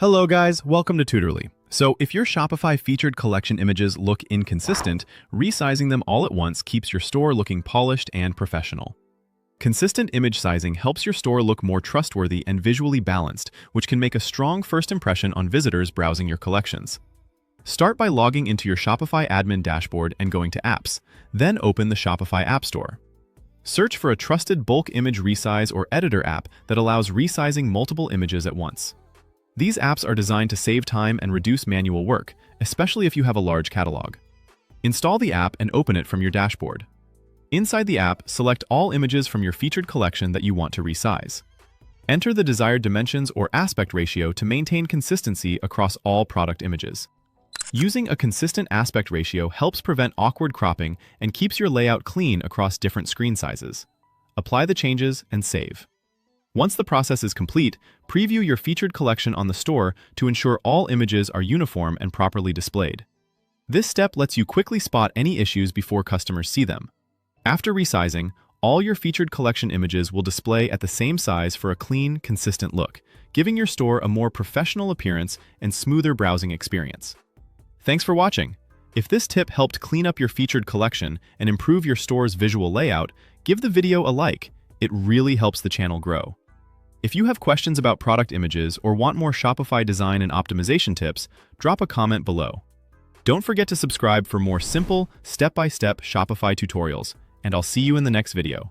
Hello guys, welcome to Tutorly. So if your Shopify featured collection images look inconsistent, resizing them all at once keeps your store looking polished and professional. Consistent image sizing helps your store look more trustworthy and visually balanced, which can make a strong first impression on visitors browsing your collections. Start by logging into your Shopify admin dashboard and going to Apps, then open the Shopify App Store. Search for a trusted bulk image resize or editor app that allows resizing multiple images at once. These apps are designed to save time and reduce manual work, especially if you have a large catalog. Install the app and open it from your dashboard. Inside the app, select all images from your featured collection that you want to resize. Enter the desired dimensions or aspect ratio to maintain consistency across all product images. Using a consistent aspect ratio helps prevent awkward cropping and keeps your layout clean across different screen sizes. Apply the changes and save. Once the process is complete, preview your featured collection on the store to ensure all images are uniform and properly displayed. This step lets you quickly spot any issues before customers see them. After resizing, all your featured collection images will display at the same size for a clean, consistent look, giving your store a more professional appearance and smoother browsing experience. Thanks for watching. If this tip helped clean up your featured collection and improve your store's visual layout, give the video a like. It really helps the channel grow. If you have questions about product images or want more Shopify design and optimization tips, drop a comment below. Don't forget to subscribe for more simple, step-by-step Shopify tutorials, and I'll see you in the next video.